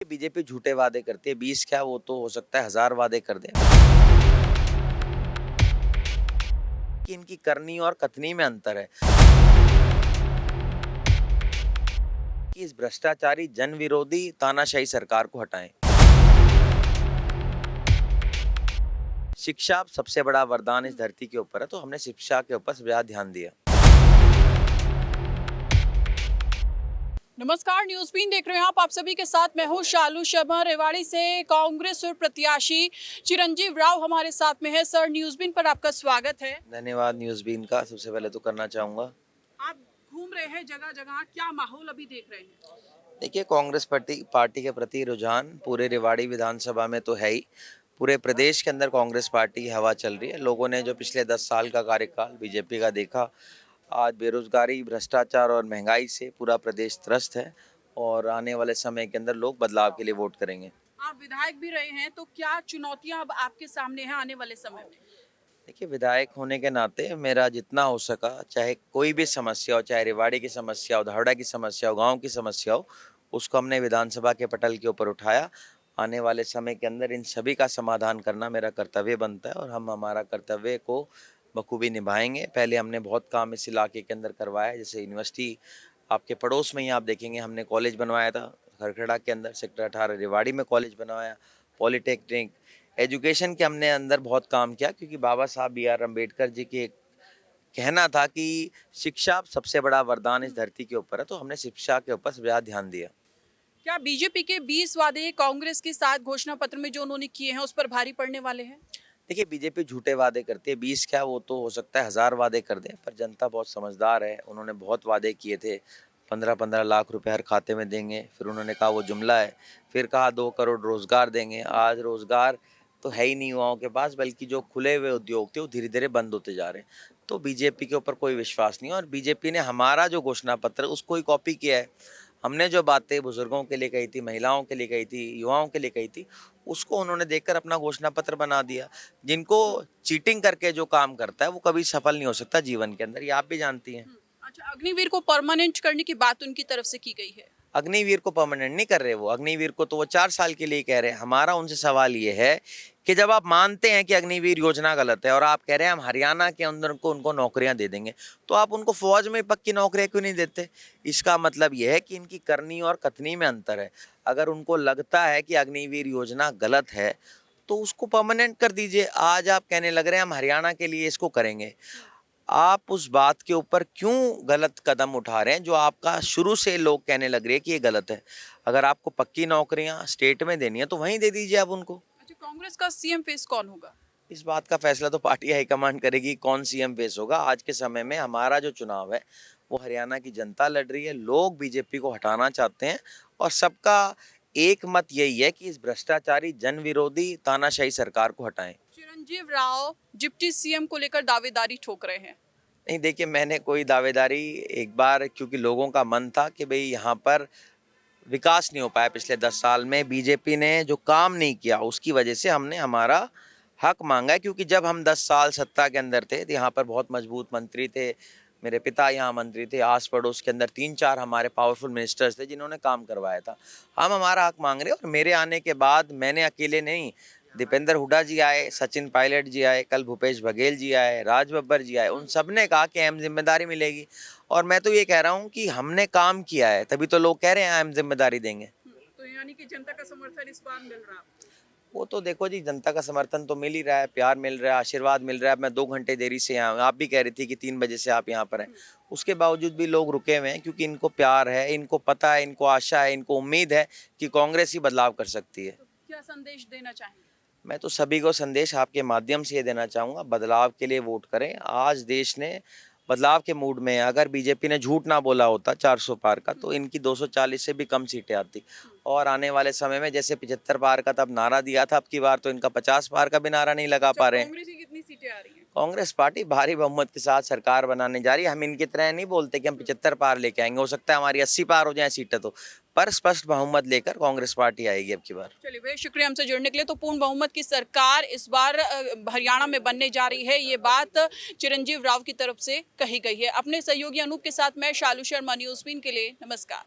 BJP झूठे वादे करती है, 20 क्या वो तो हो सकता है 1000 वादे कर दे कि इनकी करनी और कथनी में अंतर है कि इस भ्रष्टाचारी जन विरोधी तानाशाही सरकार को हटाएं। शिक्षा सबसे बड़ा वरदान इस धरती के ऊपर है, तो हमने शिक्षा के ऊपर ज्यादा ध्यान दिया। नमस्कार, न्यूज बीन देख रहे हैं आप सभी के साथ मैं हूं शालू शर्मा। रेवाड़ी से कांग्रेस और प्रत्याशी चिरंजीव राव हमारे साथ में है। सर, न्यूज बीन पर आपका स्वागत है। धन्यवाद न्यूज बीन का सबसे पहले तो करना चाहूंगा। आप घूम रहे हैं जगह जगह, क्या माहौल अभी देख रहे हैं? देखिए, कांग्रेस पार्टी के प्रति रुझान पूरे रेवाड़ी विधानसभा में तो है ही, पूरे प्रदेश के अंदर कांग्रेस पार्टी की हवा चल रही है। लोगों ने जो पिछले 10 साल का कार्यकाल बीजेपी का देखा, आज बेरोजगारी, भ्रष्टाचार और महंगाई से पूरा प्रदेश त्रस्त है और आने वाले समय के अंदर लोग बदलाव के लिए वोट करेंगे। आप विधायक भी रहे हैं, तो क्या चुनौतियां अब आपके सामने हैं आने वाले समय में? देखिए, विधायक होने के नाते मेरा जितना हो सका, चाहे कोई भी समस्या हो, चाहे रेवाड़ी की समस्या हो, धावड़ा की समस्या हो, गांव की समस्या हो, उसको हमने विधानसभा के पटल के ऊपर उठाया। आने वाले समय के अंदर इन सभी का समाधान करना मेरा कर्तव्य बनता है और हम हमारा कर्तव्य को बखूबी निभाएंगे। पहले हमने बहुत काम इस इलाके के अंदर करवाया, जैसे यूनिवर्सिटी आपके पड़ोस में ही आप देखेंगे, हमने कॉलेज बनवाया था खरखड़ा के अंदर, सेक्टर 18 रेवाड़ी में कॉलेज बनवाया, पॉलिटेक्निक, एजुकेशन के हमने अंदर बहुत काम किया, क्योंकि बाबा साहब B.R. अम्बेडकर जी के कहना था कि शिक्षा सबसे बड़ा वरदान इस धरती के ऊपर है, तो हमने शिक्षा के ऊपर ज्यादा ध्यान दिया। क्या बीजेपी के 20 वादे कांग्रेस के साथ घोषणा पत्र में जो उन्होंने किए हैं उस पर भारी पड़ने वाले हैं? देखिए, बीजेपी झूठे वादे करती है, 20 क्या वो तो हो सकता है 1000 वादे कर दे, पर जनता बहुत समझदार है। उन्होंने बहुत वादे किए थे, 15-15 लाख रुपए हर खाते में देंगे, फिर उन्होंने कहा वो जुमला है, फिर कहा 2 करोड़ रोजगार देंगे। आज रोजगार तो है ही नहीं युवाओं के पास, बल्कि जो खुले हुए उद्योग थे वो धीरे धीरे बंद होते जा रहे हैं। तो बीजेपी के ऊपर कोई विश्वास नहीं है और बीजेपी ने हमारा जो घोषणा पत्र है उसको ही कॉपी किया है। हमने जो बातें बुजुर्गों के लिए कही थी, महिलाओं के लिए कही थी, युवाओं के लिए कही थी, उसको उन्होंने देखकर अपना घोषणा पत्र बना दिया। जिनको चीटिंग करके जो काम करता है वो कभी सफल नहीं हो सकता जीवन के अंदर, ये आप भी जानती हैं। अच्छा, अग्निवीर को परमानेंट करने की बात उनकी तरफ से की गई है। अग्निवीर को परमानेंट नहीं कर रहे वो, अग्निवीर को तो वो 4 साल के लिए कह रहे हैं। हमारा उनसे सवाल ये है कि जब आप मानते हैं कि अग्निवीर योजना गलत है और आप कह रहे हैं हम हरियाणा के अंदर को उनको नौकरियां दे देंगे, तो आप उनको फौज में पक्की नौकरियां क्यों नहीं देते? इसका मतलब यह है कि इनकी करनी और कथनी में अंतर है। अगर उनको लगता है कि अग्निवीर योजना गलत है तो उसको परमानेंट कर दीजिए। आज आप कहने लग रहे हैं हम हरियाणा के लिए इसको करेंगे। आप उस बात के ऊपर क्यों गलत कदम उठा रहे हैं जो आपका शुरू से लोग कहने लग रहे हैं कि ये गलत है? अगर आपको पक्की नौकरियां स्टेट में देनी है तो वहीं दे दीजिए आप उनको। अच्छा, कांग्रेस का सीएम फेस कौन होगा? इस बात का फैसला तो पार्टी हाईकमांड करेगी, कौन सीएम फेस होगा। आज के समय में हमारा जो चुनाव है वो हरियाणा की जनता लड़ रही है, लोग बीजेपी को हटाना चाहते हैं और सबका एक मत यही है कि इस भ्रष्टाचारी जन विरोधी तानाशाही सरकार को हटाएं। चिरंजीव राव डिप्टी सीएम को लेकर दावेदारी ठोक रहे हैं। नहीं, देखिए, मैंने कोई दावेदारी, एक बार क्योंकि लोगों का मन था कि भाई यहाँ पर विकास नहीं हो पाया पिछले 10 साल में, बीजेपी ने जो काम नहीं किया उसकी वजह से हमने हमारा हक मांगा है। क्योंकि जब हम 10 साल सत्ता के अंदर थे तो यहाँ पर बहुत मजबूत मंत्री थे, मेरे पिता यहाँ मंत्री थे, आस पड़ोस के अंदर 3-4 हमारे पावरफुल मिनिस्टर्स थे जिन्होंने काम करवाया था। हम हमारा हक मांग रहे हैं और मेरे आने के बाद मैंने अकेले नहीं, दीपेंद्र हुड्डा जी आए, सचिन पायलट जी आए, कल भूपेश बघेल जी आए, राज बब्बर जी आए, उन सब ने कहा कि अहम जिम्मेदारी मिलेगी। और मैं तो ये कह रहा हूँ कि हमने काम किया है, तभी तो लोग कह रहे हैं अहम जिम्मेदारी देंगे। तो यानी कि जनता का समर्थन इस बार मिल रहा है? वो तो देखो जी, जनता का समर्थन तो मिल ही रहा है, प्यार मिल रहा है, आशीर्वाद मिल रहा है। मैं 2 घंटे देरी से यहाँ, आप भी कह रही थी कि 3 बजे से आप यहाँ पर हैं, उसके बावजूद भी लोग रुके हुए हैं क्योंकि इनको प्यार है, इनको पता है, इनको आशा है, इनको उम्मीद है कि कांग्रेस ही बदलाव कर सकती है। तो क्या संदेश देना चाहेंगे? मैं तो सभी को संदेश आपके माध्यम से ये देना चाहूँगा, बदलाव के लिए वोट करें। आज देश ने बदलाव के मूड में है। अगर बीजेपी ने झूठ ना बोला होता 400 पार का, तो इनकी 240 से भी कम सीटें आती। और आने वाले समय में जैसे 75 पार का तब नारा दिया था, अब की बार तो इनका 50 पार का भी नारा नहीं लगा पा रहे हैं। कांग्रेस की कितनी सीटें आ रही हैं? कांग्रेस पार्टी भारी बहुमत के साथ सरकार बनाने जा रही है। हम इनकी तरह नहीं बोलते कि हम 75 पार लेके आएंगे, हो सकता है हमारी 80 पार हो जाए सीटें, तो पर स्पष्ट बहुमत लेकर कांग्रेस पार्टी आएगी अब की बार। चलिए, बहुत शुक्रिया हमसे जुड़ने के लिए। तो पूर्ण बहुमत की सरकार इस बार हरियाणा में बनने जा रही है, ये बात चिरंजीव राव की तरफ से कही गई है। अपने सहयोगी अनूप के साथ मैं शालू शर्मा, न्यूज़ बीन के लिए नमस्कार।